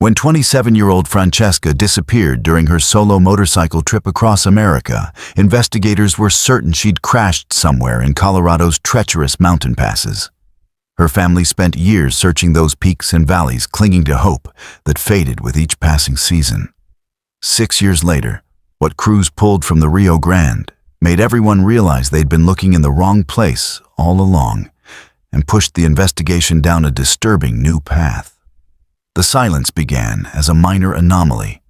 When 27-year-old Francesca disappeared during her solo motorcycle trip across America, investigators were certain she'd crashed somewhere in Colorado's treacherous mountain passes. Her family spent years searching those peaks and valleys, clinging to hope that faded with each passing season. 6 years later, what crews pulled from the Rio Grande made everyone realize they'd been looking in the wrong place all along and pushed the investigation down a disturbing new path. The silence began as a minor anomaly,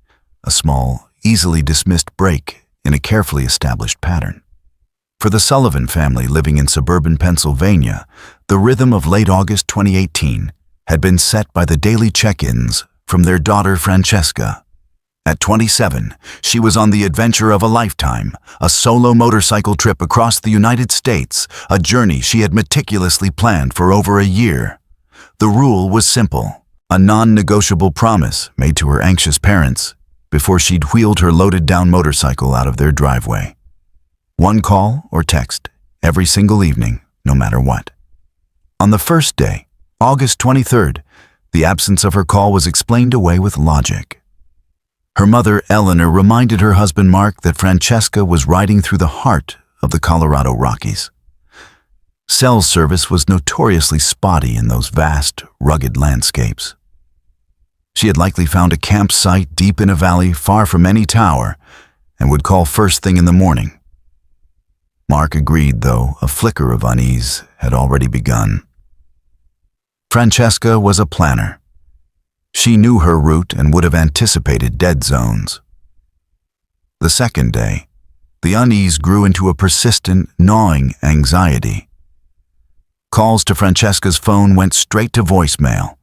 a small, easily dismissed break in a carefully established pattern. For the Sullivan family living in suburban Pennsylvania, the rhythm of late August 2018 had been set by the daily check-ins from their daughter Francesca. At 27, she was on the adventure of a lifetime, a solo motorcycle trip across the United States, a journey she had meticulously planned for over a year. The rule was simple. A non-negotiable promise made to her anxious parents before she'd wheeled her loaded-down motorcycle out of their driveway. One call or text every single evening, no matter what. On the first day, August 23rd, the absence of her call was explained away with logic. Her mother, Eleanor, reminded her husband, Mark, that Francesca was riding through the heart of the Colorado Rockies. Cell service was notoriously spotty in those vast, rugged landscapes. She had likely found a campsite deep in a valley far from any tower and would call first thing in the morning. Mark agreed, though a flicker of unease had already begun. Francesca was a planner. She knew her route and would have anticipated dead zones. The second day, the unease grew into a persistent, gnawing anxiety. Calls to Francesca's phone went straight to voicemail,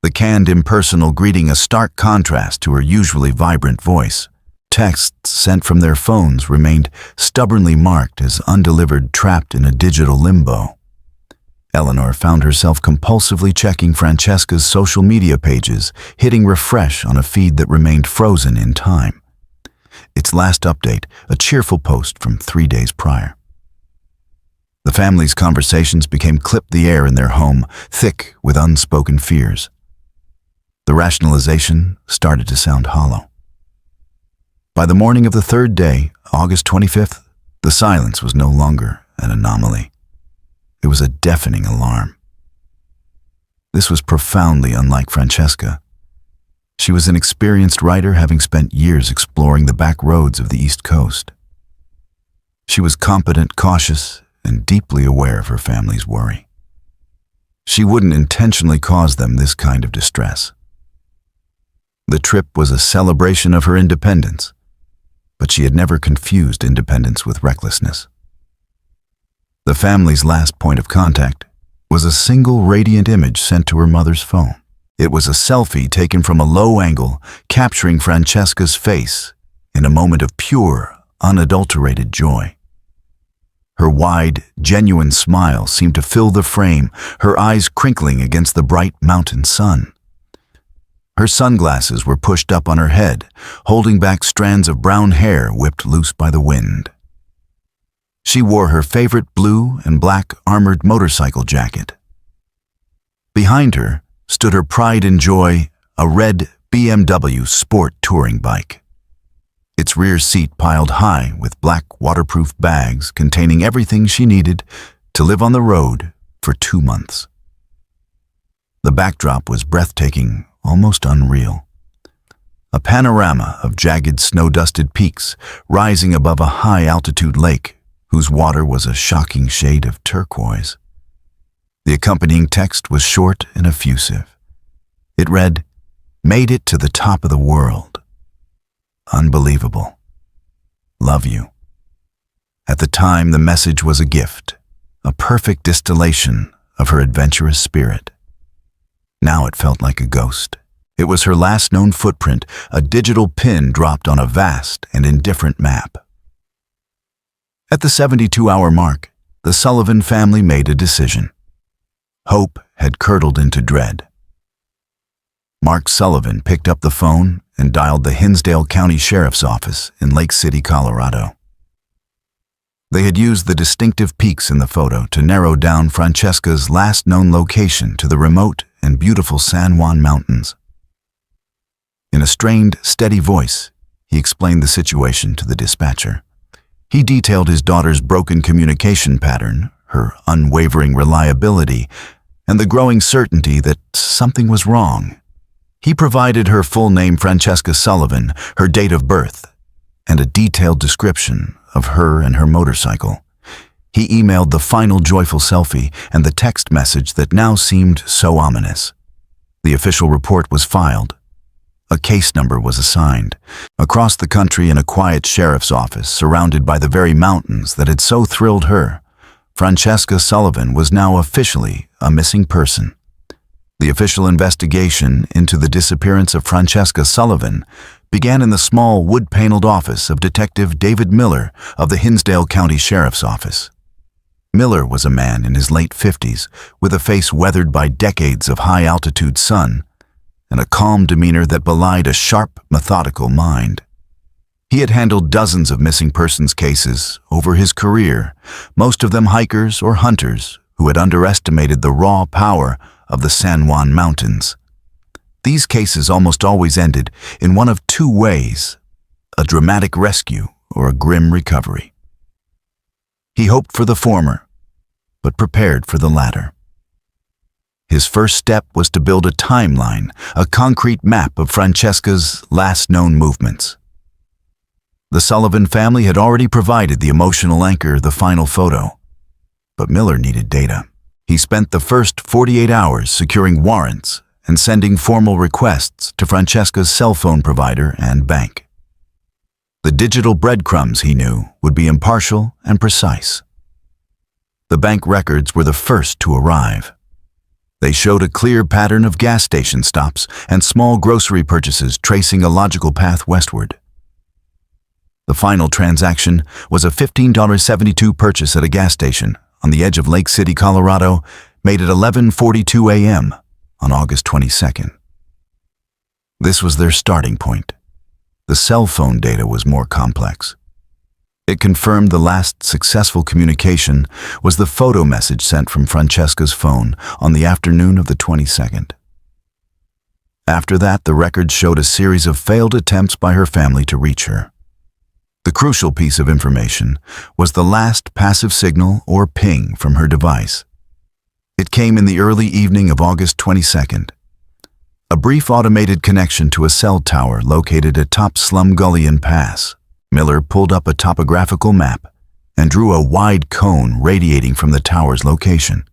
the canned impersonal greeting a stark contrast to her usually vibrant voice. Texts sent from their phones remained stubbornly marked as undelivered, trapped in a digital limbo. Eleanor found herself compulsively checking Francesca's social media pages, hitting refresh on a feed that remained frozen in time. Its last update, a cheerful post from 3 days prior. The family's conversations became clip-the-air in their home, thick with unspoken fears. The rationalization started to sound hollow. By the morning of the third day, August 25th, the silence was no longer an anomaly. It was a deafening alarm. This was profoundly unlike Francesca. She was an experienced writer, having spent years exploring the back roads of the East Coast. She was competent, cautious, and deeply aware of her family's worry. She wouldn't intentionally cause them this kind of distress. The trip was a celebration of her independence, but she had never confused independence with recklessness. The family's last point of contact was a single radiant image sent to her mother's phone. It was a selfie taken from a low angle, capturing Francesca's face in a moment of pure, unadulterated joy. Her wide, genuine smile seemed to fill the frame, her eyes crinkling against the bright mountain sun. Her sunglasses were pushed up on her head, holding back strands of brown hair whipped loose by the wind. She wore her favorite blue and black armored motorcycle jacket. Behind her stood her pride and joy, a red BMW sport touring bike. Its rear seat piled high with black waterproof bags containing everything she needed to live on the road for 2 months. The backdrop was breathtaking, almost unreal. A panorama of jagged snow-dusted peaks rising above a high-altitude lake whose water was a shocking shade of turquoise. The accompanying text was short and effusive. It read, "Made it to the top of the world. Unbelievable. Love you." At the time, the message was a gift, a perfect distillation of her adventurous spirit. Now it felt like a ghost. It was her last known footprint, a digital pin dropped on a vast and indifferent map. At the 72-hour mark, the Sullivan family made a decision. Hope had curdled into dread. Mark Sullivan picked up the phone and dialed the Hinsdale County Sheriff's Office in Lake City, Colorado. They had used the distinctive peaks in the photo to narrow down Francesca's last known location to the remote and beautiful San Juan Mountains. In a strained, steady voice, he explained the situation to the dispatcher. He detailed his daughter's broken communication pattern, her unwavering reliability, and the growing certainty that something was wrong. He provided her full name, Francesca Sullivan, her date of birth, and a detailed description of her and her motorcycle. He emailed the final joyful selfie and the text message that now seemed so ominous. The official report was filed. A case number was assigned. Across the country, in a quiet sheriff's office surrounded by the very mountains that had so thrilled her, Francesca Sullivan was now officially a missing person. The official investigation into the disappearance of Francesca Sullivan began in the small wood-paneled office of Detective David Miller of the Hinsdale County Sheriff's Office. Miller was a man in his late 50s, with a face weathered by decades of high-altitude sun, and a calm demeanor that belied a sharp, methodical mind. He had handled dozens of missing persons cases over his career, most of them hikers or hunters who had underestimated the raw power of the San Juan Mountains. These cases almost always ended in one of two ways: a dramatic rescue or a grim recovery. He hoped for the former, but prepared for the latter. His first step was to build a timeline, a concrete map of Francesca's last known movements. The Sullivan family had already provided the emotional anchor, the final photo. But Miller needed data. He spent the first 48 hours securing warrants and sending formal requests to Francesca's cell phone provider and bank. The digital breadcrumbs, he knew, would be impartial and precise. The bank records were the first to arrive. They showed a clear pattern of gas station stops and small grocery purchases tracing a logical path westward. The final transaction was a $15.72 purchase at a gas station on the edge of Lake City, Colorado, made at 11:42 a.m. on August 22nd. This was their starting point. The cell phone data was more complex. It confirmed the last successful communication was the photo message sent from Francesca's phone on the afternoon of the 22nd. After that, the records showed a series of failed attempts by her family to reach her. The crucial piece of information was the last passive signal or ping from her device. It came in the early evening of August 22nd. A brief automated connection to a cell tower located atop Slumgullion Pass. Miller pulled up a topographical map and drew a wide cone radiating from the tower's location.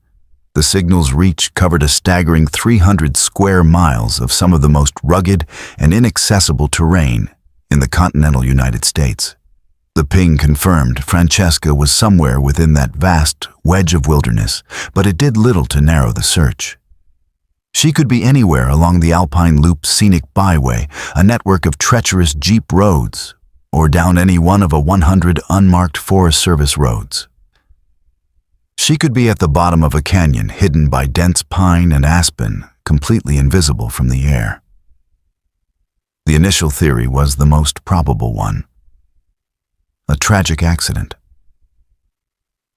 The signal's reach covered a staggering 300 square miles of some of the most rugged and inaccessible terrain in the continental United States. The ping confirmed Francesca was somewhere within that vast wedge of wilderness, but it did little to narrow the search. She could be anywhere along the Alpine Loop scenic byway, a network of treacherous jeep roads, or down any one of 100 unmarked Forest Service roads. She could be at the bottom of a canyon hidden by dense pine and aspen, completely invisible from the air. The initial theory was the most probable one: a tragic accident.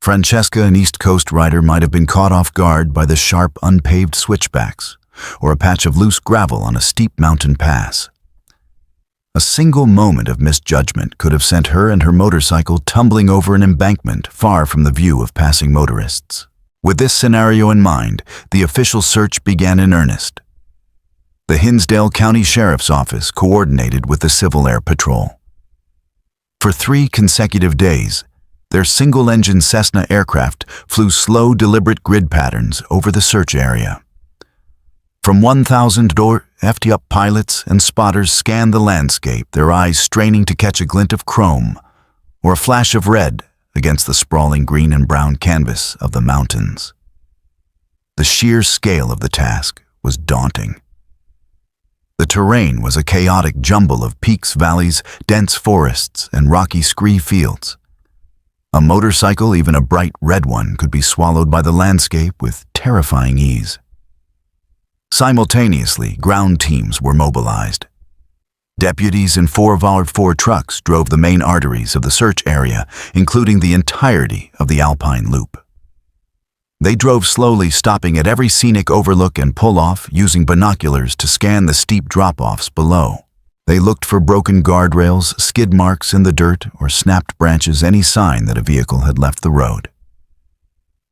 Francesca, an East Coast rider, might have been caught off guard by the sharp, unpaved switchbacks, or a patch of loose gravel on a steep mountain pass. A single moment of misjudgment could have sent her and her motorcycle tumbling over an embankment far from the view of passing motorists. With this scenario in mind, the official search began in earnest. The Hinsdale County Sheriff's Office coordinated with the Civil Air Patrol. For 3 consecutive days, their single-engine Cessna aircraft flew slow, deliberate grid patterns over the search area. From 1,000 FT-up pilots and spotters scanned the landscape, their eyes straining to catch a glint of chrome or a flash of red against the sprawling green and brown canvas of the mountains. The sheer scale of the task was daunting. The terrain was a chaotic jumble of peaks, valleys, dense forests, and rocky scree fields. A motorcycle, even a bright red one, could be swallowed by the landscape with terrifying ease. Simultaneously, ground teams were mobilized. Deputies in 4x4 trucks drove the main arteries of the search area, including the entirety of the Alpine Loop. They drove slowly, stopping at every scenic overlook and pull-off, using binoculars to scan the steep drop-offs below. They looked for broken guardrails, skid marks in the dirt, or snapped branches, any sign that a vehicle had left the road.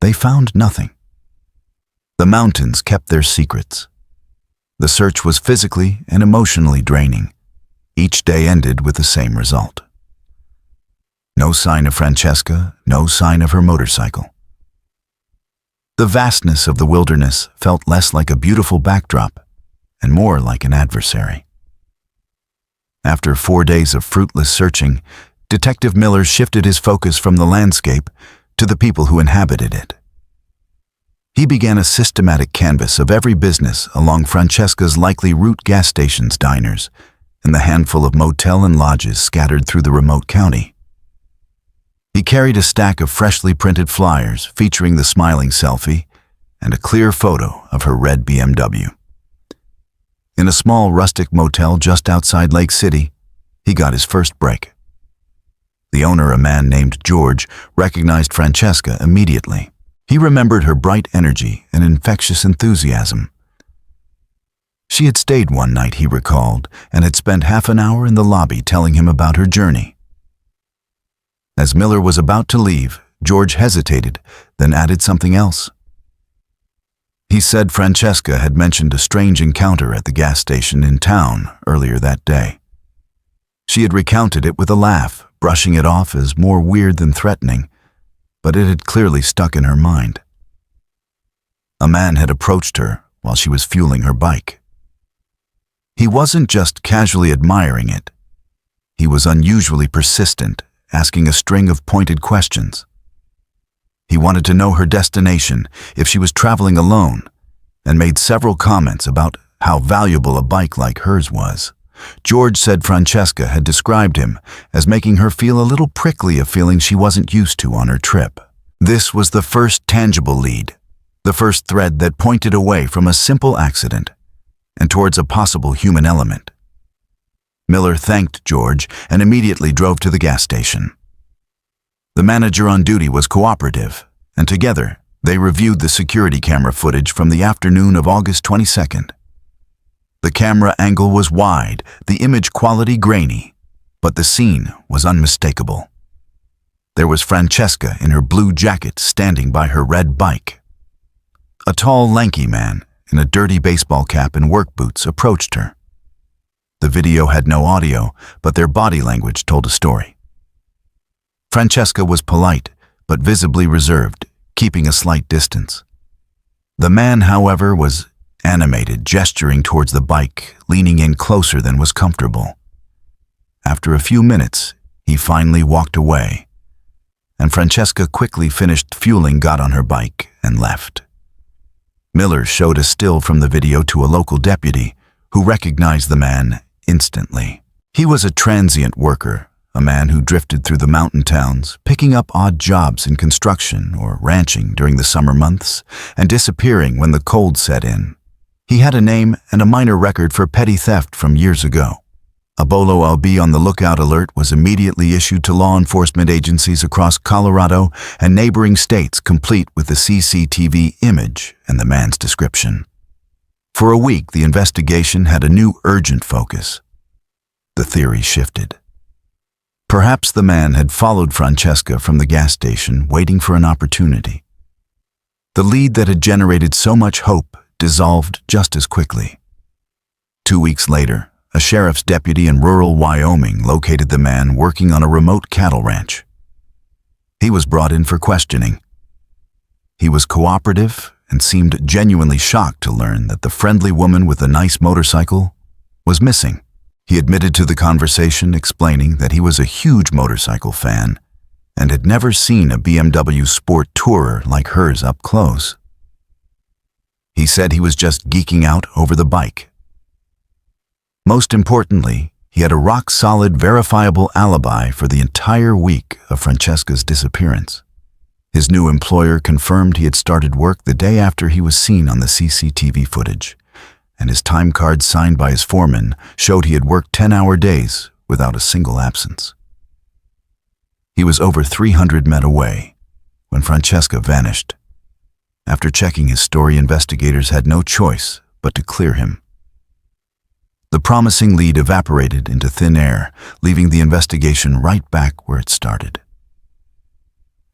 They found nothing. The mountains kept their secrets. The search was physically and emotionally draining. Each day ended with the same result. No sign of Francesca, no sign of her motorcycle. The vastness of the wilderness felt less like a beautiful backdrop and more like an adversary. After 4 days of fruitless searching, Detective Miller shifted his focus from the landscape to the people who inhabited it. He began a systematic canvass of every business along Francesca's likely route: gas stations, diners, and the handful of motel and lodges scattered through the remote county. He carried a stack of freshly printed flyers featuring the smiling selfie and a clear photo of her red BMW. In a small rustic motel just outside Lake City, he got his first break. The owner, a man named George, recognized Francesca immediately. He remembered her bright energy and infectious enthusiasm. She had stayed one night, he recalled, and had spent half an hour in the lobby telling him about her journey. As Miller was about to leave, George hesitated, then added something else. He said Francesca had mentioned a strange encounter at the gas station in town earlier that day. She had recounted it with a laugh, brushing it off as more weird than threatening, but it had clearly stuck in her mind. A man had approached her while she was fueling her bike. He wasn't just casually admiring it. He was unusually persistent, asking a string of pointed questions. He wanted to know her destination, if she was traveling alone, and made several comments about how valuable a bike like hers was. George said Francesca had described him as making her feel a little prickly, a feeling she wasn't used to on her trip. This was the first tangible lead, the first thread that pointed away from a simple accident and towards a possible human element. Miller thanked George and immediately drove to the gas station. The manager on duty was cooperative, and together they reviewed the security camera footage from the afternoon of August 22nd. The camera angle was wide, the image quality grainy, but the scene was unmistakable. There was Francesca in her blue jacket standing by her red bike. A tall, lanky man in a dirty baseball cap and work boots approached her. The video had no audio, but their body language told a story. Francesca was polite, but visibly reserved, keeping a slight distance. The man, however, was animated, gesturing towards the bike, leaning in closer than was comfortable. After a few minutes, he finally walked away, and Francesca quickly finished fueling, got on her bike, and left. Miller showed a still from the video to a local deputy, who recognized the man instantly. He was a transient worker, a man who drifted through the mountain towns, picking up odd jobs in construction or ranching during the summer months and disappearing when the cold set in. He had a name and a minor record for petty theft from years ago. A bolo "I'll be on the lookout" alert was immediately issued to law enforcement agencies across Colorado and neighboring states, complete with the CCTV image and the man's description. For a week, the investigation had a new urgent focus. The theory shifted. Perhaps the man had followed Francesca from the gas station, waiting for an opportunity. The lead that had generated so much hope dissolved just as quickly. 2 weeks later, a sheriff's deputy in rural Wyoming located the man working on a remote cattle ranch. He was brought in for questioning. He was cooperative and seemed genuinely shocked to learn that the friendly woman with the nice motorcycle was missing. He admitted to the conversation, explaining that he was a huge motorcycle fan and had never seen a BMW Sport Tourer like hers up close. He said he was just geeking out over the bike. Most importantly, he had a rock-solid, verifiable alibi for the entire week of Francesca's disappearance. His new employer confirmed he had started work the day after he was seen on the CCTV footage, and his time card signed by his foreman showed he had worked 10-hour days without a single absence. He was over 300 met away when Francesca vanished. After checking his story, investigators had no choice but to clear him. The promising lead evaporated into thin air, leaving the investigation right back where it started.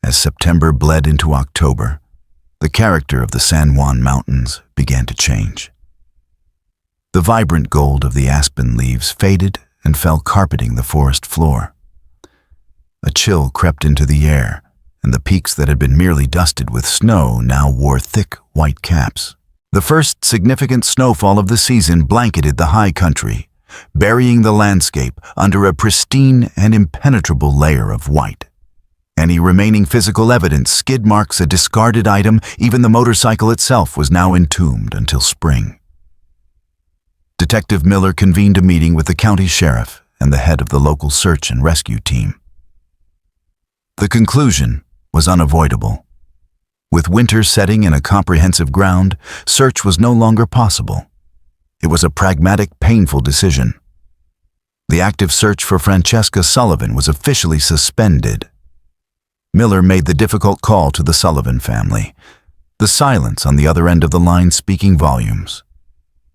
As September bled into October, the character of the San Juan Mountains began to change. The vibrant gold of the aspen leaves faded and fell carpeting the forest floor. A chill crept into the air, and the peaks that had been merely dusted with snow now wore thick white caps. The first significant snowfall of the season blanketed the high country, burying the landscape under a pristine and impenetrable layer of white. Any remaining physical evidence, skid marks, a discarded item, even the motorcycle itself was now entombed until spring. Detective Miller convened a meeting with the county sheriff and the head of the local search and rescue team. The conclusion was unavoidable. With winter setting in a comprehensive ground, search was no longer possible. It was a pragmatic, painful decision. The active search for Francesca Sullivan was officially suspended. Miller made the difficult call to the Sullivan family, the silence on the other end of the line speaking volumes.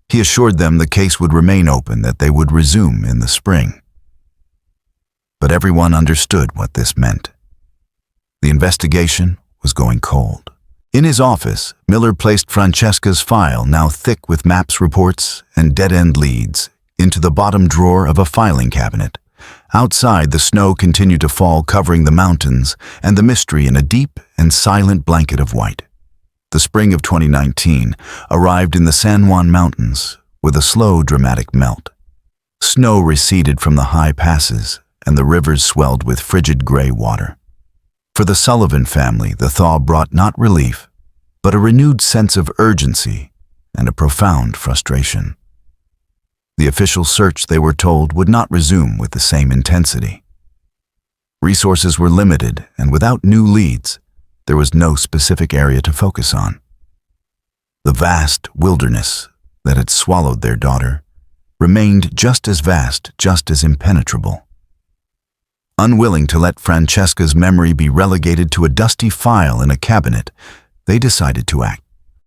He assured them the case would remain open, that they would resume in the spring. But everyone understood what this meant. The investigation was going cold. In his office, Miller placed Francesca's file, now thick with maps, reports, and dead-end leads, into the bottom drawer of a filing cabinet. Outside, the snow continued to fall, covering the mountains and the mystery in a deep and silent blanket of white. The spring of 2019 arrived in the San Juan Mountains with a slow, dramatic melt. Snow receded from the high passes, and the rivers swelled with frigid gray water. For the Sullivan family, the thaw brought not relief, but a renewed sense of urgency and a profound frustration. The official search, they were told, would not resume with the same intensity. Resources were limited, and without new leads, there was no specific area to focus on. The vast wilderness that had swallowed their daughter remained just as vast, just as impenetrable. Unwilling to let Francesca's memory be relegated to a dusty file in a cabinet, they decided to act.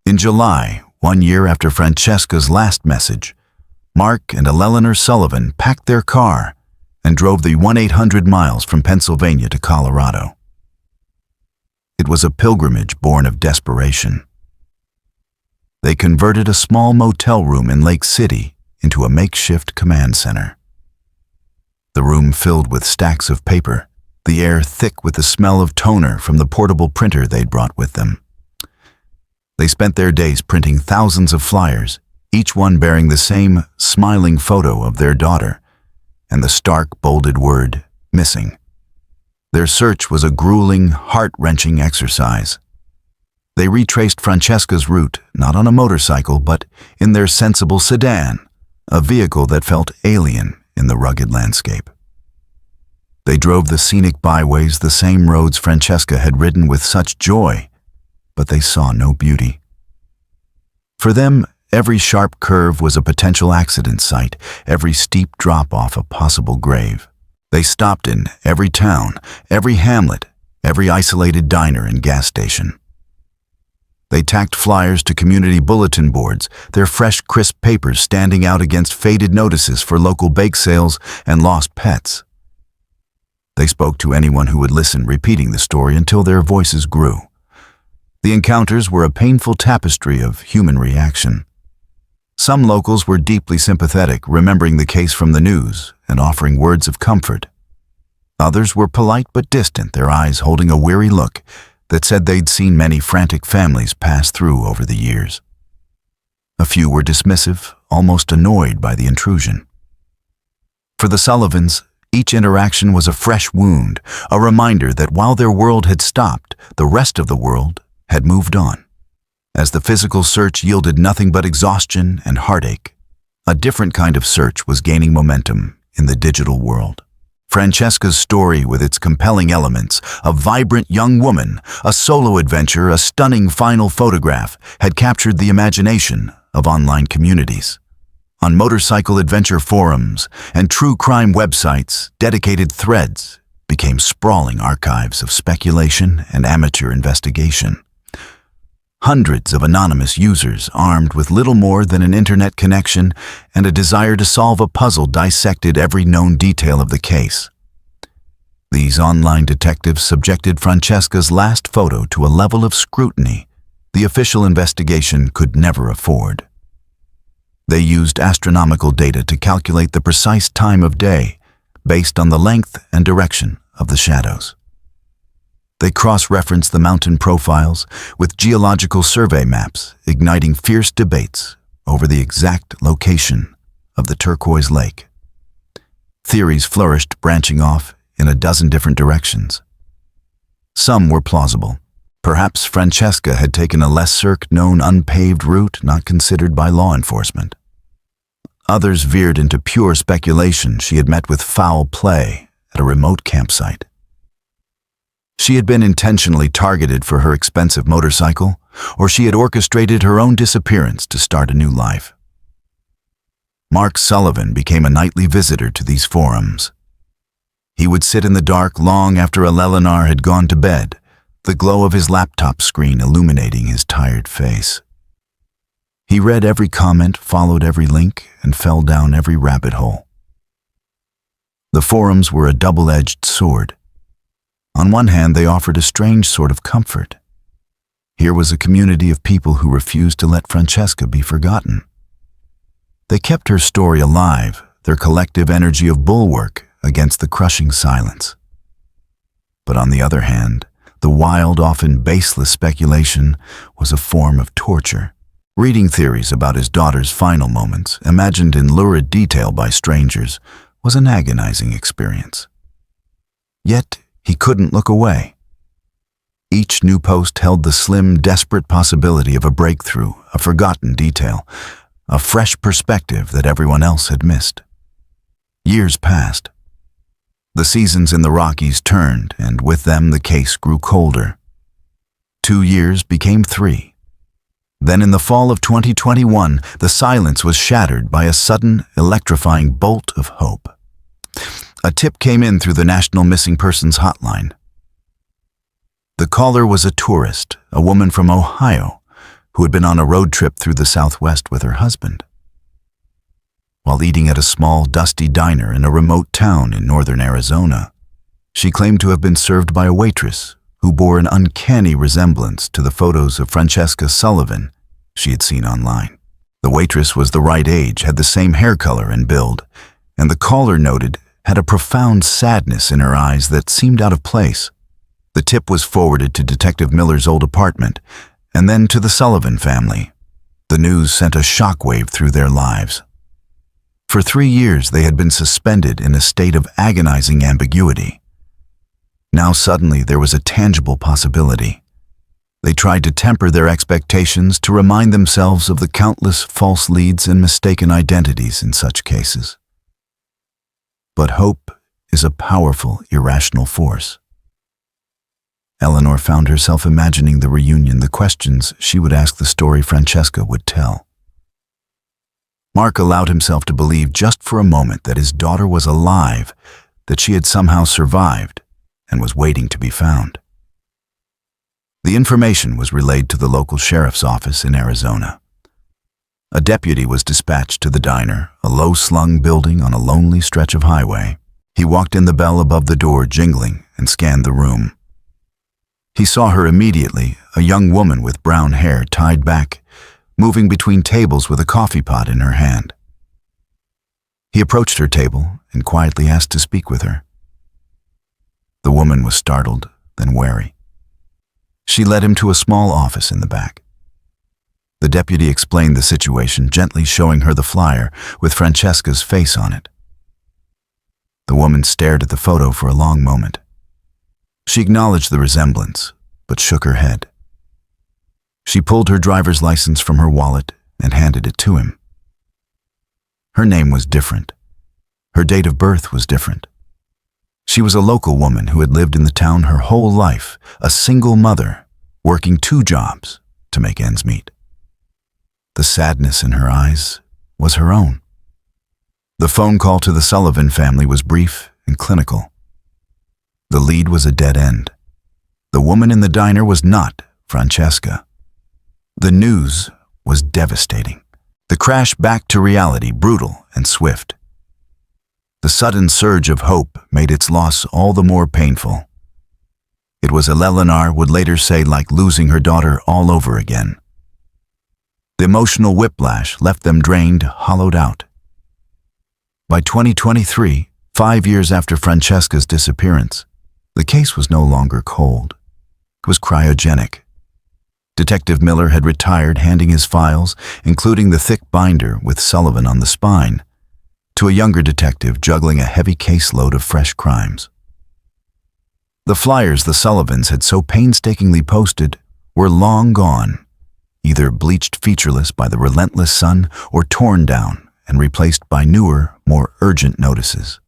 In July, 1 year after Francesca's last message, Mark and Eleanor Sullivan packed their car and drove the 1-800 miles from Pennsylvania to Colorado. It was a pilgrimage born of desperation. They converted a small motel room in Lake City into a makeshift command center. The room filled with stacks of paper, the air thick with the smell of toner from the portable printer they'd brought with them. They spent their days printing thousands of flyers, each one bearing the same smiling photo of their daughter and the stark, bolded word, missing. Their search was a grueling, heart-wrenching exercise. They retraced Francesca's route, not on a motorcycle, but in their sensible sedan, a vehicle that felt alien in the rugged landscape. They drove the scenic byways, the same roads Francesca had ridden with such joy, but they saw no beauty. For them, every sharp curve was a potential accident site, every steep drop-off a possible grave. They stopped in every town, every hamlet, every isolated diner and gas station. They tacked flyers to community bulletin boards, their fresh, crisp papers standing out against faded notices for local bake sales and lost pets. They spoke to anyone who would listen, repeating the story until their voices grew. The encounters were a painful tapestry of human reaction. Some locals were deeply sympathetic, remembering the case from the news and offering words of comfort. Others were polite but distant, their eyes holding a weary look that said they'd seen many frantic families pass through over the years. A few were dismissive, almost annoyed by the intrusion. For the Sullivans, each interaction was a fresh wound, a reminder that while their world had stopped, the rest of the world had moved on. As the physical search yielded nothing but exhaustion and heartache, a different kind of search was gaining momentum in the digital world. Francesca's story, with its compelling elements, a vibrant young woman, a solo adventure, a stunning final photograph, had captured the imagination of online communities. On motorcycle adventure forums and true crime websites, dedicated threads became sprawling archives of speculation and amateur investigation. Hundreds of anonymous users armed with little more than an internet connection and a desire to solve a puzzle dissected every known detail of the case. These online detectives subjected Francesca's last photo to a level of scrutiny the official investigation could never afford. They used astronomical data to calculate the precise time of day based on the length and direction of the shadows. They cross-referenced the mountain profiles with geological survey maps, igniting fierce debates over the exact location of the turquoise lake. Theories flourished, branching off in a dozen different directions. Some were plausible. Perhaps Francesca had taken a lesser-known unpaved route not considered by law enforcement. Others veered into pure speculation. She had met with foul play at a remote campsite. She had been intentionally targeted for her expensive motorcycle, or she had orchestrated her own disappearance to start a new life. Mark Sullivan became a nightly visitor to these forums. He would sit in the dark long after Eleanor had gone to bed, the glow of his laptop screen illuminating his tired face. He read every comment, followed every link, and fell down every rabbit hole. The forums were a double-edged sword. On one hand, they offered a strange sort of comfort. Here was a community of people who refused to let Francesca be forgotten. They kept her story alive, their collective energy of bulwark against the crushing silence. But on the other hand, the wild, often baseless speculation was a form of torture. Reading theories about his daughter's final moments, imagined in lurid detail by strangers, was an agonizing experience. Yet, he couldn't look away. Each new post held the slim, desperate possibility of a breakthrough, a forgotten detail, a fresh perspective that everyone else had missed. Years passed. The seasons in the Rockies turned, and with them the case grew colder. 2 years became 3. Then in the fall of 2021, the silence was shattered by a sudden, electrifying bolt of hope. A tip came in through the National Missing Persons Hotline. The caller was a tourist, a woman from Ohio, who had been on a road trip through the Southwest with her husband. While eating at a small, dusty diner in a remote town in northern Arizona, she claimed to have been served by a waitress who bore an uncanny resemblance to the photos of Francesca Sullivan she had seen online. The waitress was the right age, had the same hair color and build, and the caller noted had a profound sadness in her eyes that seemed out of place. The tip was forwarded to Detective Miller's old apartment, and then to the Sullivan family. The news sent a shockwave through their lives. For 3 years, they had been suspended in a state of agonizing ambiguity. Now suddenly there was a tangible possibility. They tried to temper their expectations to remind themselves of the countless false leads and mistaken identities in such cases. But hope is a powerful, irrational force. Eleanor found herself imagining the reunion, the questions she would ask, the story Francesca would tell. Mark allowed himself to believe just for a moment that his daughter was alive, that she had somehow survived and was waiting to be found. The information was relayed to the local sheriff's office in Arizona. A deputy was dispatched to the diner, a low-slung building on a lonely stretch of highway. He walked in, the bell above the door jingling, and scanned the room. He saw her immediately, a young woman with brown hair tied back, moving between tables with a coffee pot in her hand. He approached her table and quietly asked to speak with her. The woman was startled, then wary. She led him to a small office in the back. The deputy explained the situation, gently showing her the flyer with Francesca's face on it. The woman stared at the photo for a long moment. She acknowledged the resemblance, but shook her head. She pulled her driver's license from her wallet and handed it to him. Her name was different. Her date of birth was different. She was a local woman who had lived in the town her whole life, a single mother, working 2 jobs to make ends meet. The sadness in her eyes was her own. The phone call to the Sullivan family was brief and clinical. The lead was a dead end. The woman in the diner was not Francesca. The news was devastating. The crash back to reality brutal and swift. The sudden surge of hope made its loss all the more painful. It was, Eleanor would later say, like losing her daughter all over again. The emotional whiplash left them drained, hollowed out. By 2023, 5 years after Francesca's disappearance, the case was no longer cold. It was cryogenic. Detective Miller had retired, handing his files, including the thick binder with Sullivan on the spine, to a younger detective juggling a heavy caseload of fresh crimes. The flyers the Sullivans had so painstakingly posted were long gone, either bleached featureless by the relentless sun or torn down and replaced by newer, more urgent notices.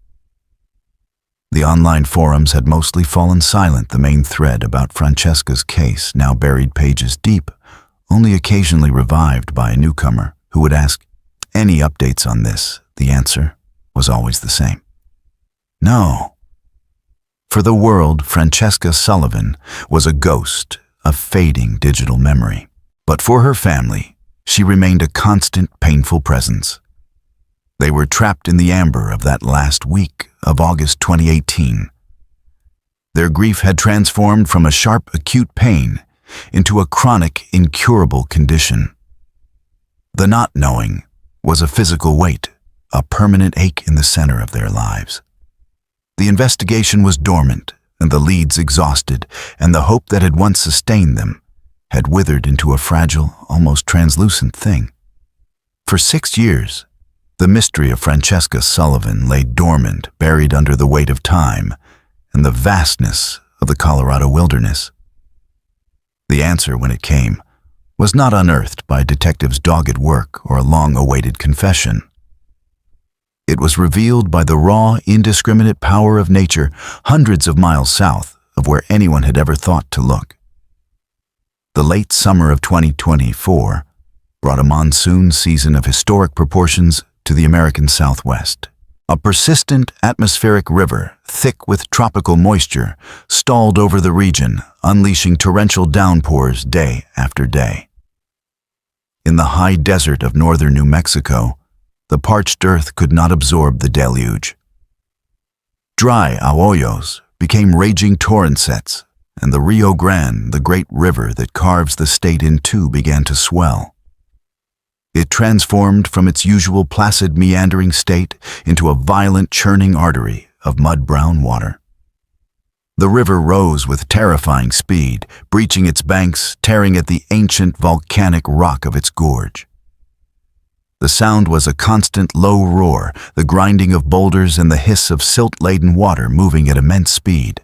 The online forums had mostly fallen silent, the main thread about Francesca's case, now buried pages deep, only occasionally revived by a newcomer who would ask, "Any updates on this?" The answer was always the same. No. For the world, Francesca Sullivan was a ghost, a fading digital memory. But for her family, she remained a constant, painful presence. They were trapped in the amber of that last week of August 2018. Their grief had transformed from a sharp, acute pain into a chronic, incurable condition. The not knowing was a physical weight, a permanent ache in the center of their lives. The investigation was dormant, and the leads exhausted, and the hope that had once sustained them had withered into a fragile, almost translucent thing. For 6 years, the mystery of Francesca Sullivan lay dormant, buried under the weight of time and the vastness of the Colorado wilderness. The answer, when it came, was not unearthed by detectives' dogged work or a long-awaited confession. It was revealed by the raw, indiscriminate power of nature hundreds of miles south of where anyone had ever thought to look. The late summer of 2024 brought a monsoon season of historic proportions to the American Southwest. A persistent atmospheric river, thick with tropical moisture, stalled over the region, unleashing torrential downpours day after day. In the high desert of northern New Mexico, the parched earth could not absorb the deluge. Dry arroyos became raging torrents, and the Rio Grande, the great river that carves the state in two, began to swell. It transformed from its usual placid, meandering state into a violent, churning artery of mud-brown water. The river rose with terrifying speed, breaching its banks, tearing at the ancient volcanic rock of its gorge. The sound was a constant low roar, the grinding of boulders and the hiss of silt-laden water moving at immense speed.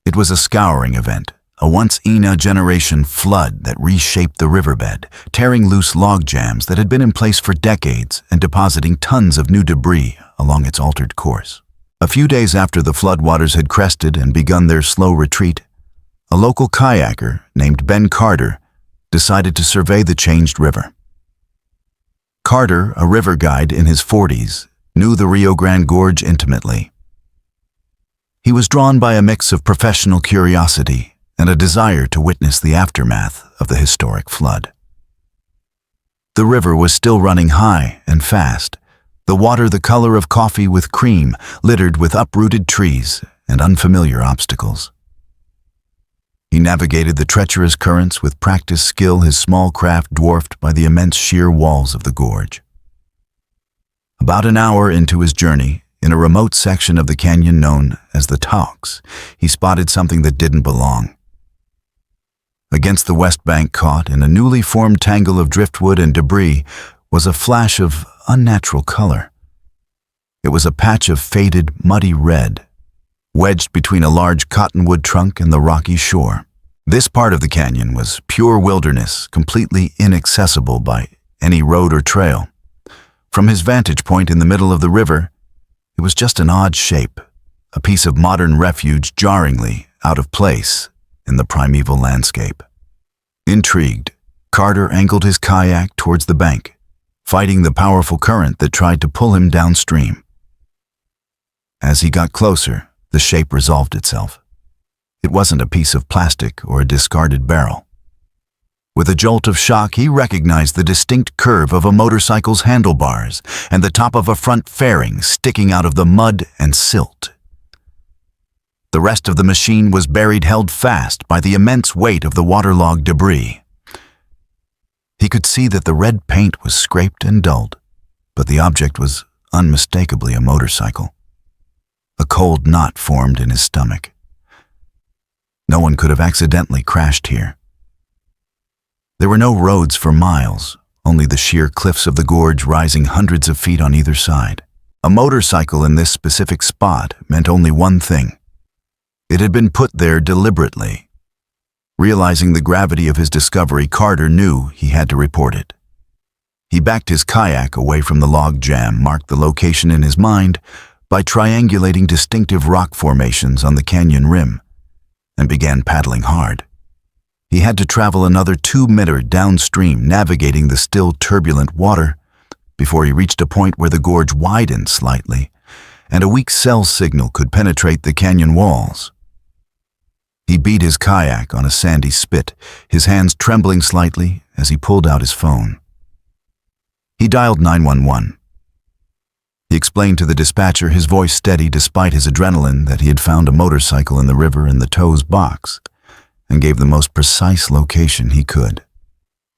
It was a scouring event, a once-in-a-generation flood that reshaped the riverbed, tearing loose log jams that had been in place for decades and depositing tons of new debris along its altered course. A few days after the floodwaters had crested and begun their slow retreat, a local kayaker named Ben Carter decided to survey the changed river. Carter, a river guide in his 40s, knew the Rio Grande Gorge intimately. He was drawn by a mix of professional curiosity and a desire to witness the aftermath of the historic flood. The river was still running high and fast, the water the color of coffee with cream, littered with uprooted trees and unfamiliar obstacles. He navigated the treacherous currents with practiced skill, his small craft dwarfed by the immense sheer walls of the gorge. About an hour into his journey, in a remote section of the canyon known as the Taux, he spotted something that didn't belong. Against the west bank, caught in a newly formed tangle of driftwood and debris, was a flash of unnatural color. It was a patch of faded, muddy red, wedged between a large cottonwood trunk and the rocky shore. This part of the canyon was pure wilderness, completely inaccessible by any road or trail. From his vantage point in the middle of the river, it was just an odd shape, a piece of modern refuge jarringly out of place in the primeval landscape. Intrigued, Carter angled his kayak towards the bank, fighting the powerful current that tried to pull him downstream. As he got closer, the shape resolved itself. It wasn't a piece of plastic or a discarded barrel. With a jolt of shock, he recognized the distinct curve of a motorcycle's handlebars and the top of a front fairing sticking out of the mud and silt. The rest of the machine was held fast by the immense weight of the waterlogged debris. He could see that the red paint was scraped and dulled, but the object was unmistakably a motorcycle. A cold knot formed in his stomach. No one could have accidentally crashed here. There were no roads for miles, only the sheer cliffs of the gorge rising hundreds of feet on either side. A motorcycle in this specific spot meant only one thing. It had been put there deliberately. Realizing the gravity of his discovery, Carter knew he had to report it. He backed his kayak away from the log jam, marked the location in his mind by triangulating distinctive rock formations on the canyon rim, and began paddling hard. He had to travel another 2 meters downstream, navigating the still turbulent water, before he reached a point where the gorge widened slightly, and a weak cell signal could penetrate the canyon walls. He beat his kayak on a sandy spit, his hands trembling slightly as he pulled out his phone. He dialed 911. He explained to the dispatcher, his voice steady despite his adrenaline, that he had found a motorcycle in the river in the tow's box, and gave the most precise location he could.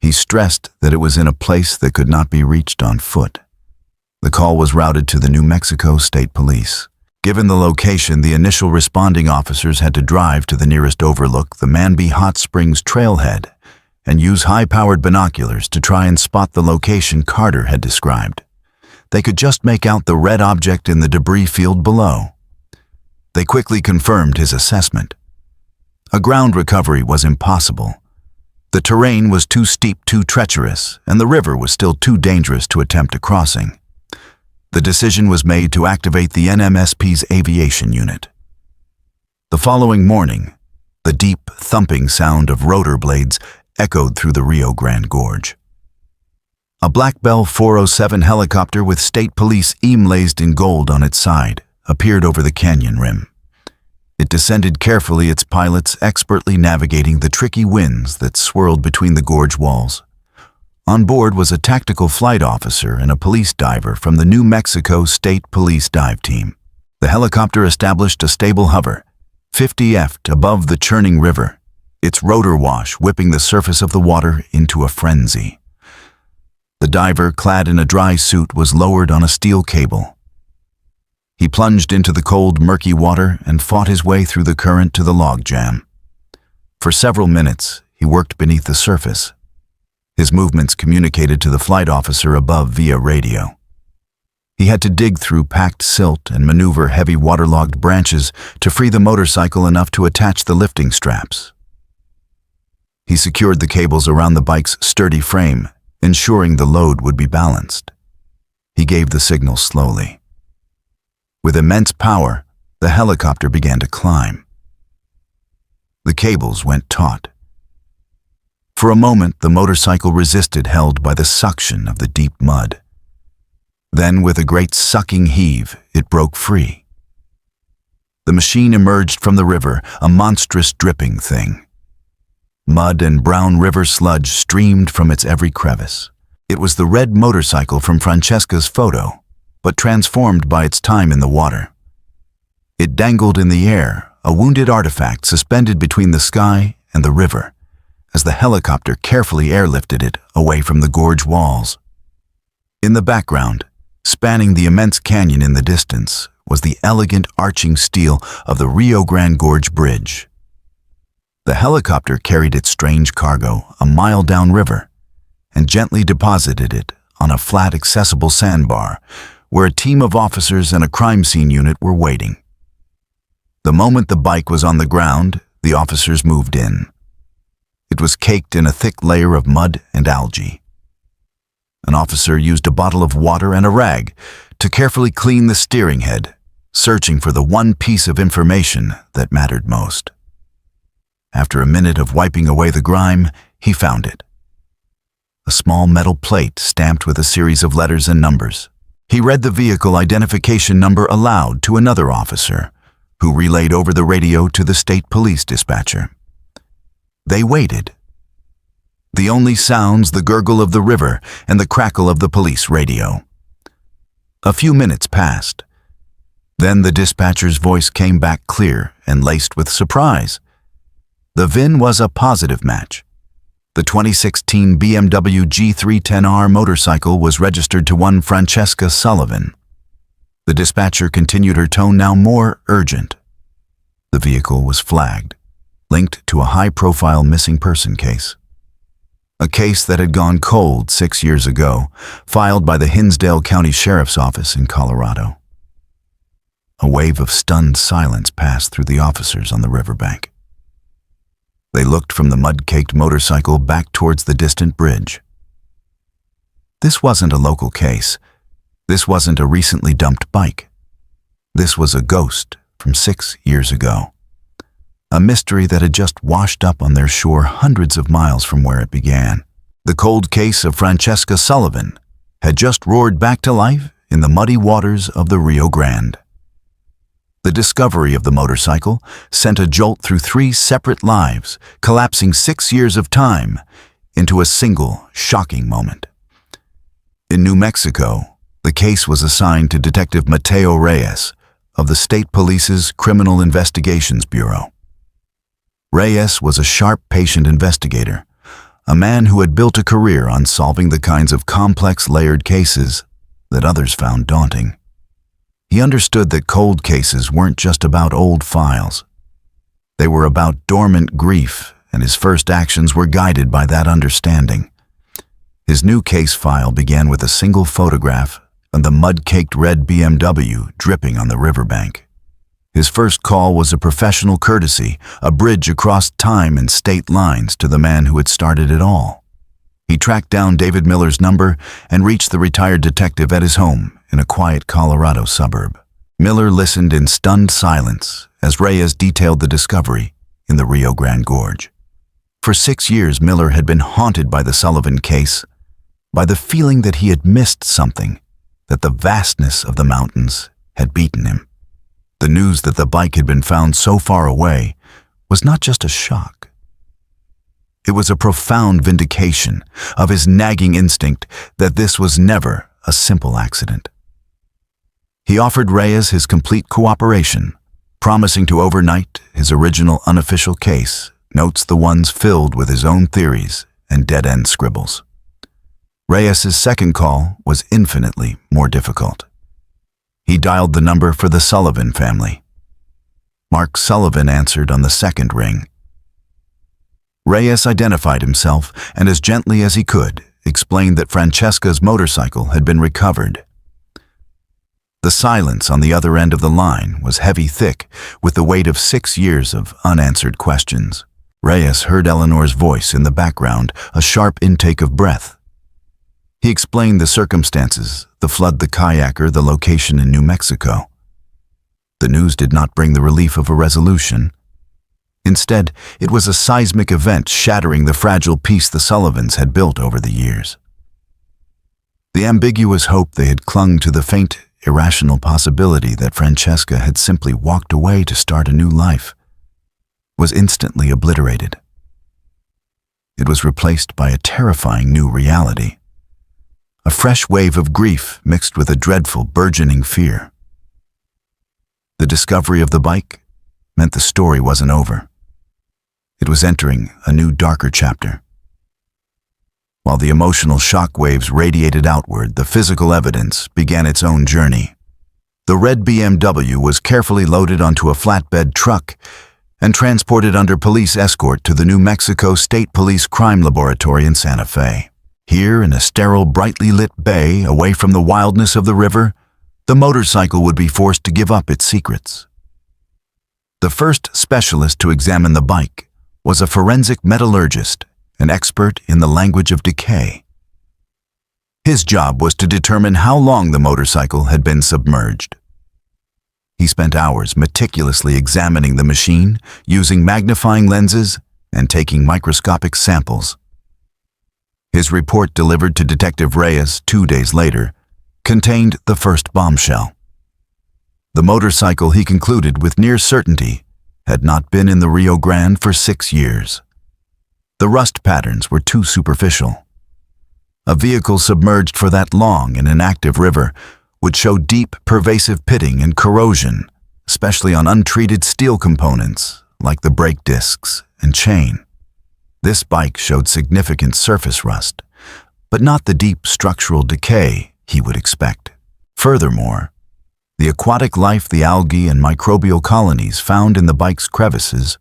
He stressed that it was in a place that could not be reached on foot. The call was routed to the New Mexico State Police. Given the location, the initial responding officers had to drive to the nearest overlook, the Manby Hot Springs trailhead, and use high-powered binoculars to try and spot the location Carter had described. They could just make out the red object in the debris field below. They quickly confirmed his assessment. A ground recovery was impossible. The terrain was too steep, too treacherous, and the river was still too dangerous to attempt a crossing. The decision was made to activate the NMSP's aviation unit. The following morning, the deep, thumping sound of rotor blades echoed through the Rio Grande Gorge. A Black Bell 407 helicopter with state police emblazoned in gold on its side appeared over the canyon rim. It descended carefully, its pilots expertly navigating the tricky winds that swirled between the gorge walls. On board was a tactical flight officer and a police diver from the New Mexico State Police dive team. The helicopter established a stable hover, 50 feet above the churning river, its rotor wash whipping the surface of the water into a frenzy. The diver, clad in a dry suit, was lowered on a steel cable. He plunged into the cold, murky water and fought his way through the current to the log jam. For several minutes, he worked beneath the surface. His movements communicated to the flight officer above via radio. He had to dig through packed silt and maneuver heavy waterlogged branches to free the motorcycle enough to attach the lifting straps. He secured the cables around the bike's sturdy frame, ensuring the load would be balanced. He gave the signal slowly. With immense power, the helicopter began to climb. The cables went taut. For a moment, the motorcycle resisted, held by the suction of the deep mud. Then, with a great sucking heave, it broke free. The machine emerged from the river, a monstrous dripping thing. Mud and brown river sludge streamed from its every crevice. It was the red motorcycle from Francesca's photo, but transformed by its time in the water. It dangled in the air, a wounded artifact suspended between the sky and the river, as the helicopter carefully airlifted it away from the gorge walls. In the background, spanning the immense canyon in the distance, was the elegant arching steel of the Rio Grande Gorge Bridge. The helicopter carried its strange cargo a mile downriver and gently deposited it on a flat, accessible sandbar where a team of officers and a crime scene unit were waiting. The moment the bike was on the ground, the officers moved in. It was caked in a thick layer of mud and algae. An officer used a bottle of water and a rag to carefully clean the steering head, searching for the one piece of information that mattered most. After a minute of wiping away the grime, he found it. A small metal plate stamped with a series of letters and numbers. He read the vehicle identification number aloud to another officer, who relayed over the radio to the state police dispatcher. They waited. The only sounds the gurgle of the river and the crackle of the police radio. A few minutes passed. Then the dispatcher's voice came back clear and laced with surprise. The VIN was a positive match. The 2016 BMW G310R motorcycle was registered to one Francesca Sullivan. The dispatcher continued, her tone now more urgent. The vehicle was flagged, linked to a high-profile missing person case. A case that had gone cold 6 years ago, filed by the Hinsdale County Sheriff's Office in Colorado. A wave of stunned silence passed through the officers on the riverbank. They looked from the mud-caked motorcycle back towards the distant bridge. This wasn't a local case. This wasn't a recently dumped bike. This was a ghost from 6 years ago. A mystery that had just washed up on their shore hundreds of miles from where it began. The cold case of Francesca Sullivan had just roared back to life in the muddy waters of the Rio Grande. The discovery of the motorcycle sent a jolt through 3 separate lives, collapsing 6 years of time into a single, shocking moment. In New Mexico, the case was assigned to Detective Mateo Reyes of the State Police's Criminal Investigations Bureau. Reyes was a sharp, patient investigator, a man who had built a career on solving the kinds of complex, layered cases that others found daunting. He understood that cold cases weren't just about old files. They were about dormant grief, and his first actions were guided by that understanding. His new case file began with a single photograph of the mud-caked red BMW dripping on the riverbank. His first call was a professional courtesy, a bridge across time and state lines to the man who had started it all. He tracked down David Miller's number and reached the retired detective at his home in a quiet Colorado suburb. Miller listened in stunned silence as Reyes detailed the discovery in the Rio Grande Gorge. For 6 years, Miller had been haunted by the Sullivan case, by the feeling that he had missed something, that the vastness of the mountains had beaten him. The news that the bike had been found so far away was not just a shock. It was a profound vindication of his nagging instinct that this was never a simple accident. He offered Reyes his complete cooperation, promising to overnight his original unofficial case, notes the ones filled with his own theories and dead-end scribbles. Reyes's second call was infinitely more difficult. He dialed the number for the Sullivan family. Mark Sullivan answered on the second ring. Reyes identified himself and, as gently as he could, explained that Francesca's motorcycle had been recovered. The silence on the other end of the line was heavy, thick, with the weight of 6 years of unanswered questions. Reyes heard Eleanor's voice in the background, a sharp intake of breath. He explained the circumstances, the flood, the kayaker, the location in New Mexico. The news did not bring the relief of a resolution. Instead, it was a seismic event shattering the fragile peace the Sullivans had built over the years. The ambiguous hope they had clung to, the faint, irrational possibility that Francesca had simply walked away to start a new life, was instantly obliterated. It was replaced by a terrifying new reality. A fresh wave of grief mixed with a dreadful, burgeoning fear. The discovery of the bike meant the story wasn't over. It was entering a new, darker chapter. While the emotional shock waves radiated outward, the physical evidence began its own journey. The red BMW was carefully loaded onto a flatbed truck and transported under police escort to the New Mexico State Police Crime Laboratory in Santa Fe. Here, in a sterile, brightly lit bay, away from the wildness of the river, the motorcycle would be forced to give up its secrets. The first specialist to examine the bike was a forensic metallurgist, an expert in the language of decay. His job was to determine how long the motorcycle had been submerged. He spent hours meticulously examining the machine, using magnifying lenses and taking microscopic samples. His report, delivered to Detective Reyes 2 days later, contained the first bombshell. The motorcycle, he concluded with near certainty, had not been in the Rio Grande for 6 years. The rust patterns were too superficial. A vehicle submerged for that long in an active river would show deep, pervasive pitting and corrosion, especially on untreated steel components like the brake discs and chain. This bike showed significant surface rust, but not the deep structural decay he would expect. Furthermore, the aquatic life, the algae and microbial colonies found in the bike's crevices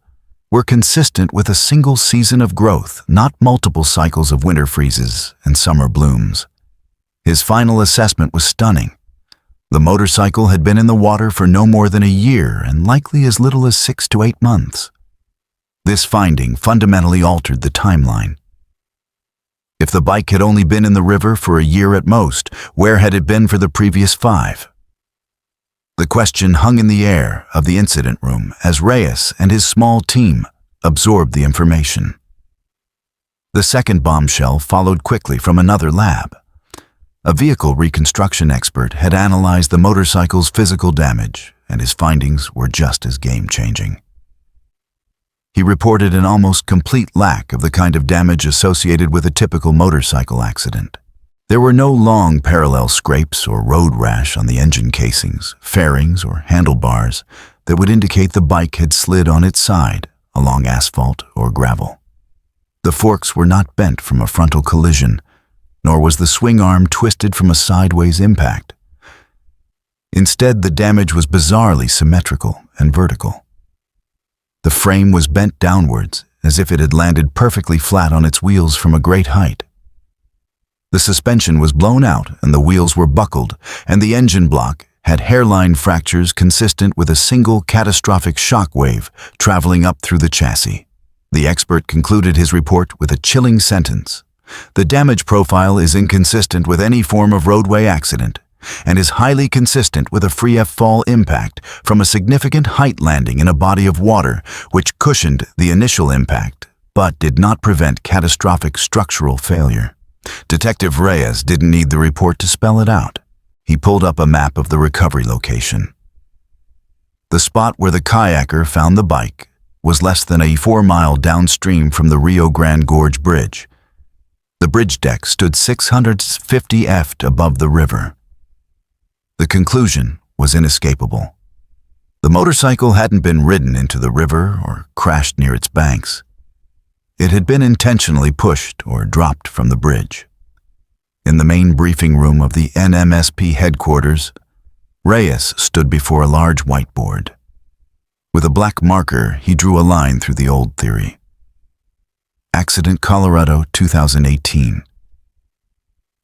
were consistent with a single season of growth, not multiple cycles of winter freezes and summer blooms. His final assessment was stunning. The motorcycle had been in the water for no more than a year and likely as little as 6 to 8 months. This finding fundamentally altered the timeline. If the bike had only been in the river for a year at most, where had it been for the previous 5? The question hung in the air of the incident room as Reyes and his small team absorbed the information. The second bombshell followed quickly from another lab. A vehicle reconstruction expert had analyzed the motorcycle's physical damage, and his findings were just as game-changing. He reported an almost complete lack of the kind of damage associated with a typical motorcycle accident. There were no long parallel scrapes or road rash on the engine casings, fairings, or handlebars that would indicate the bike had slid on its side along asphalt or gravel. The forks were not bent from a frontal collision, nor was the swing arm twisted from a sideways impact. Instead, the damage was bizarrely symmetrical and vertical. The frame was bent downwards, as if it had landed perfectly flat on its wheels from a great height. The suspension was blown out and the wheels were buckled, and the engine block had hairline fractures consistent with a single catastrophic shock wave traveling up through the chassis. The expert concluded his report with a chilling sentence. The damage profile is inconsistent with any form of roadway accident and is highly consistent with a free fall impact from a significant height landing in a body of water which cushioned the initial impact but did not prevent catastrophic structural failure. Detective Reyes didn't need the report to spell it out. He pulled up a map of the recovery location. The spot where the kayaker found the bike was less than a 4-mile downstream from the Rio Grande Gorge Bridge. The bridge deck stood 650 feet above the river. The conclusion was inescapable. The motorcycle hadn't been ridden into the river or crashed near its banks. It had been intentionally pushed or dropped from the bridge. In the main briefing room of the NMSP headquarters, Reyes stood before a large whiteboard. With a black marker, he drew a line through the old theory. Accident, Colorado, 2018.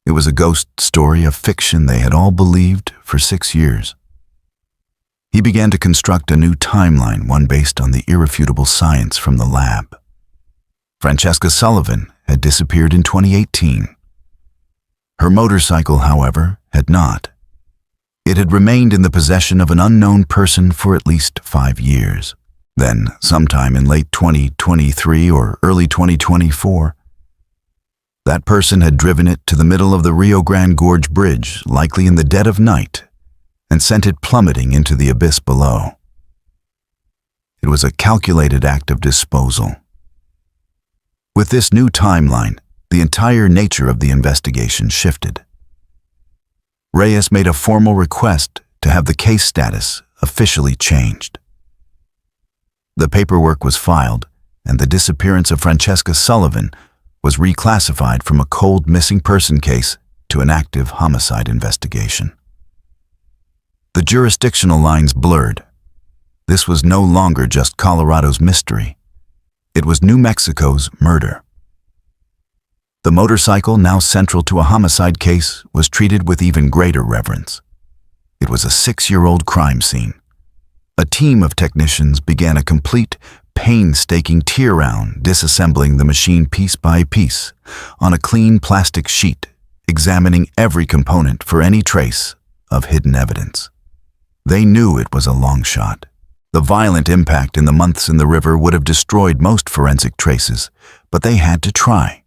It was a ghost story, a fiction they had all believed for 6 years. He began to construct a new timeline, one based on the irrefutable science from the lab. Francesca Sullivan had disappeared in 2018. Her motorcycle, however, had not. It had remained in the possession of an unknown person for at least 5 years. Then, sometime in late 2023 or early 2024, that person had driven it to the middle of the Rio Grande Gorge Bridge, likely in the dead of night, and sent it plummeting into the abyss below. It was a calculated act of disposal. With this new timeline, the entire nature of the investigation shifted. Reyes made a formal request to have the case status officially changed. The paperwork was filed, and the disappearance of Francesca Sullivan was reclassified from a cold missing person case to an active homicide investigation. The jurisdictional lines blurred. This was no longer just Colorado's mystery. It was New Mexico's murder. The motorcycle, now central to a homicide case, was treated with even greater reverence. It was a 6-year-old crime scene. A team of technicians began a complete, painstaking tear-down, disassembling the machine piece by piece on a clean plastic sheet, examining every component for any trace of hidden evidence. They knew it was a long shot. The violent impact in the months in the river would have destroyed most forensic traces, but they had to try.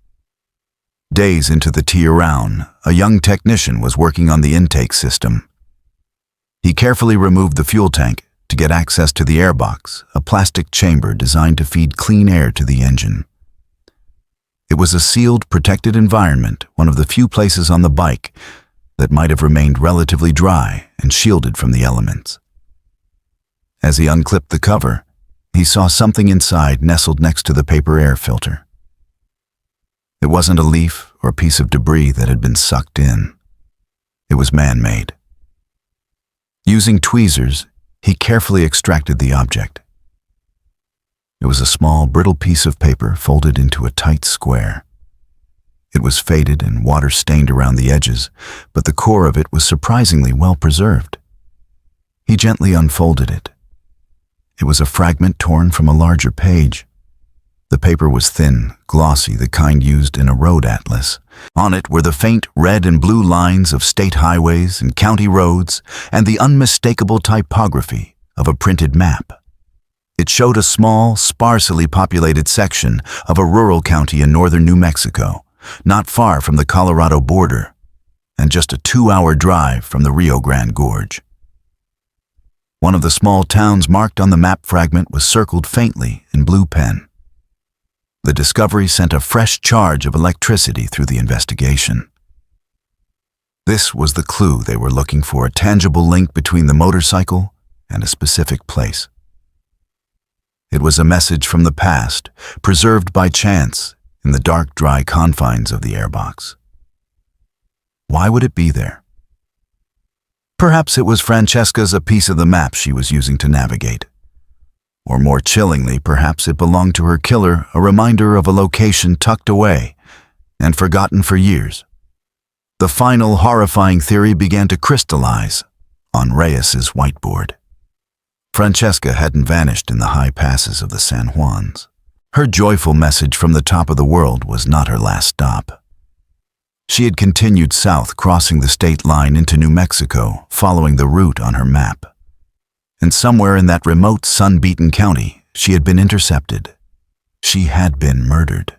Days into the tear-down, a young technician was working on the intake system. He carefully removed the fuel tank to get access to the airbox, a plastic chamber designed to feed clean air to the engine. It was a sealed, protected environment, one of the few places on the bike that might have remained relatively dry and shielded from the elements. As he unclipped the cover, he saw something inside nestled next to the paper air filter. It wasn't a leaf or a piece of debris that had been sucked in. It was man-made. Using tweezers, he carefully extracted the object. It was a small, brittle piece of paper folded into a tight square. It was faded and water-stained around the edges, but the core of it was surprisingly well preserved. He gently unfolded it. It was a fragment torn from a larger page. The paper was thin, glossy, the kind used in a road atlas. On it were the faint red and blue lines of state highways and county roads and the unmistakable typography of a printed map. It showed a small, sparsely populated section of a rural county in northern New Mexico, not far from the Colorado border, and just a 2-hour drive from the Rio Grande Gorge. One of the small towns marked on the map fragment was circled faintly in blue pen. The discovery sent a fresh charge of electricity through the investigation. This was the clue they were looking for, a tangible link between the motorcycle and a specific place. It was a message from the past, preserved by chance in the dark, dry confines of the airbox. Why would it be there? Perhaps it was Francesca's, a piece of the map she was using to navigate. Or more chillingly, perhaps it belonged to her killer, a reminder of a location tucked away and forgotten for years. The final horrifying theory began to crystallize on Reyes's whiteboard. Francesca hadn't vanished in the high passes of the San Juans. Her joyful message from the top of the world was not her last stop. She had continued south, crossing the state line into New Mexico, following the route on her map. And somewhere in that remote, sun-beaten county, she had been intercepted. She had been murdered.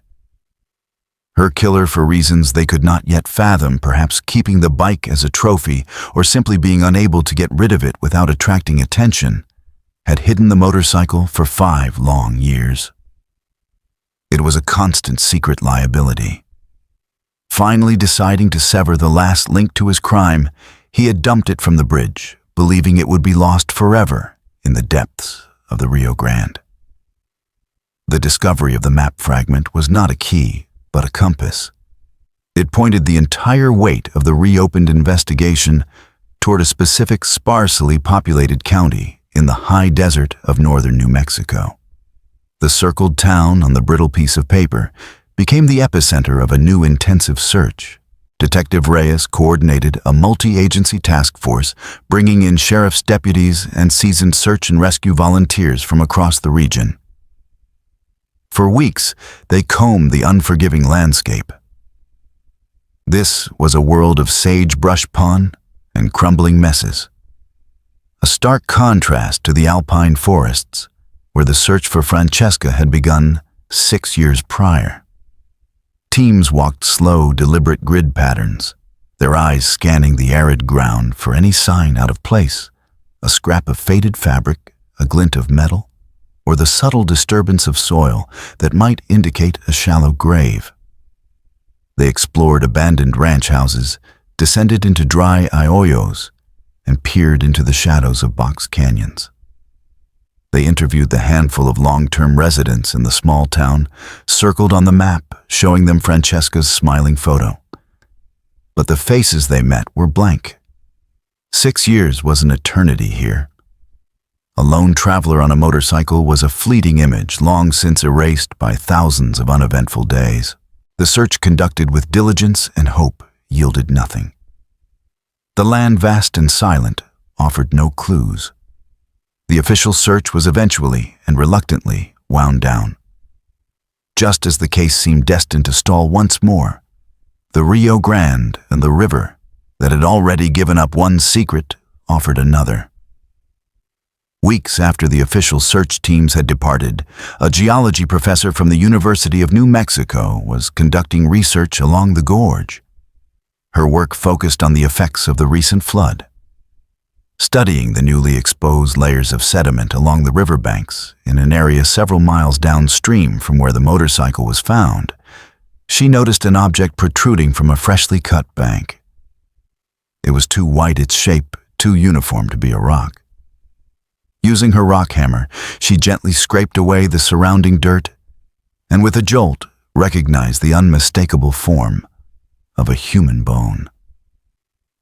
Her killer, for reasons they could not yet fathom, perhaps keeping the bike as a trophy or simply being unable to get rid of it without attracting attention, had hidden the motorcycle for 5 long years. It was a constant secret liability. Finally deciding to sever the last link to his crime, he had dumped it from the bridge, believing it would be lost forever in the depths of the Rio Grande. The discovery of the map fragment was not a key, but a compass. It pointed the entire weight of the reopened investigation toward a specific, sparsely populated county in the high desert of northern New Mexico. The circled town on the brittle piece of paper became the epicenter of a new intensive search. Detective Reyes coordinated a multi-agency task force, bringing in sheriff's deputies and seasoned search and rescue volunteers from across the region. For weeks, they combed the unforgiving landscape. This was a world of sagebrush pond and crumbling messes. A stark contrast to the alpine forests, where the search for Francesca had begun 6 years prior. Teams walked slow, deliberate grid patterns, their eyes scanning the arid ground for any sign out of place, a scrap of faded fabric, a glint of metal, or the subtle disturbance of soil that might indicate a shallow grave. They explored abandoned ranch houses, descended into dry arroyos, and peered into the shadows of box canyons. They interviewed the handful of long-term residents in the small town, circled on the map, showing them Francesca's smiling photo. But the faces they met were blank. 6 years was an eternity here. A lone traveler on a motorcycle was a fleeting image long since erased by thousands of uneventful days. The search conducted with diligence and hope yielded nothing. The land, vast and silent, offered no clues. The official search was eventually and reluctantly wound down. Just as the case seemed destined to stall once more, the Rio Grande and the river that had already given up one secret offered another. Weeks after the official search teams had departed, a geology professor from the University of New Mexico was conducting research along the gorge. Her work focused on the effects of the recent flood. Studying the newly exposed layers of sediment along the riverbanks in an area several miles downstream from where the motorcycle was found, she noticed an object protruding from a freshly cut bank. It was too white its shape, too uniform to be a rock. Using her rock hammer, she gently scraped away the surrounding dirt and with a jolt recognized the unmistakable form of a human bone.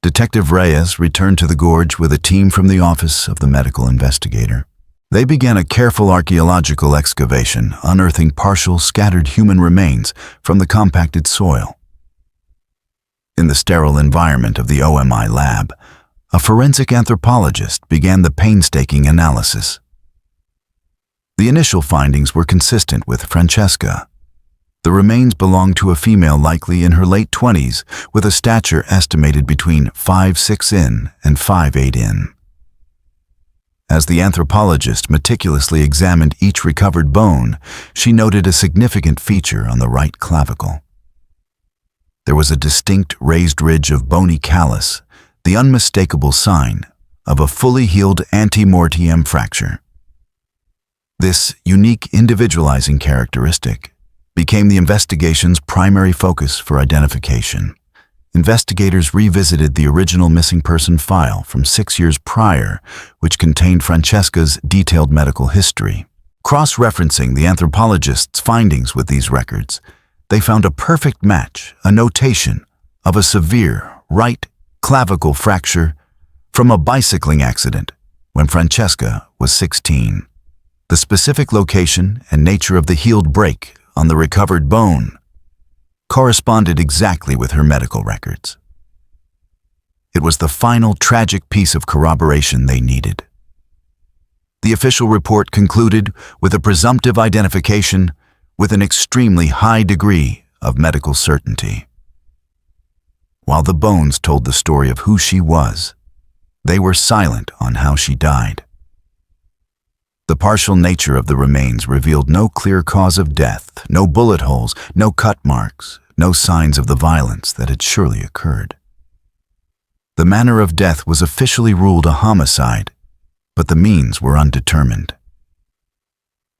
Detective Reyes returned to the gorge with a team from the office of the medical investigator. They began a careful archaeological excavation, unearthing partial, scattered human remains from the compacted soil. In the sterile environment of the OMI lab, a forensic anthropologist began the painstaking analysis. The initial findings were consistent with Francesca. The remains belonged to a female likely in her late 20s with a stature estimated between 5'6" in and 5'8" in. As the anthropologist meticulously examined each recovered bone, she noted a significant feature on the right clavicle. There was a distinct raised ridge of bony callus, the unmistakable sign of a fully healed ante-mortem fracture. This unique individualizing characteristic became the investigation's primary focus for identification. Investigators revisited the original missing person file from 6 years prior, which contained Francesca's detailed medical history. Cross-referencing the anthropologist's findings with these records, they found a perfect match, a notation of a severe right clavicle fracture from a bicycling accident when Francesca was 16. The specific location and nature of the healed break on the recovered bone corresponded exactly with her medical records. It was the final tragic piece of corroboration they needed. The official report concluded with a presumptive identification with an extremely high degree of medical certainty. While the bones told the story of who she was, they were silent on how she died. The partial nature of the remains revealed no clear cause of death, no bullet holes, no cut marks, no signs of the violence that had surely occurred. The manner of death was officially ruled a homicide, but the means were undetermined.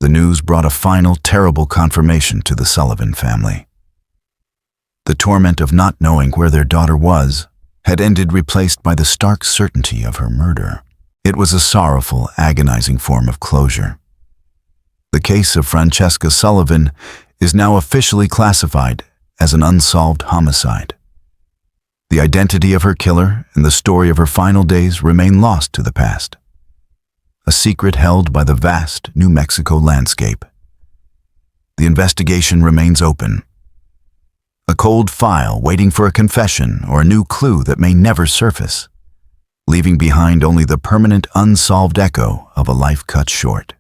The news brought a final terrible confirmation to the Sullivan family. The torment of not knowing where their daughter was had ended, replaced by the stark certainty of her murder. It was a sorrowful, agonizing form of closure. The case of Francesca Sullivan is now officially classified as an unsolved homicide. The identity of her killer and the story of her final days remain lost to the past, a secret held by the vast New Mexico landscape. The investigation remains open, a cold file waiting for a confession or a new clue that may never surface, leaving behind only the permanent unsolved echo of a life cut short.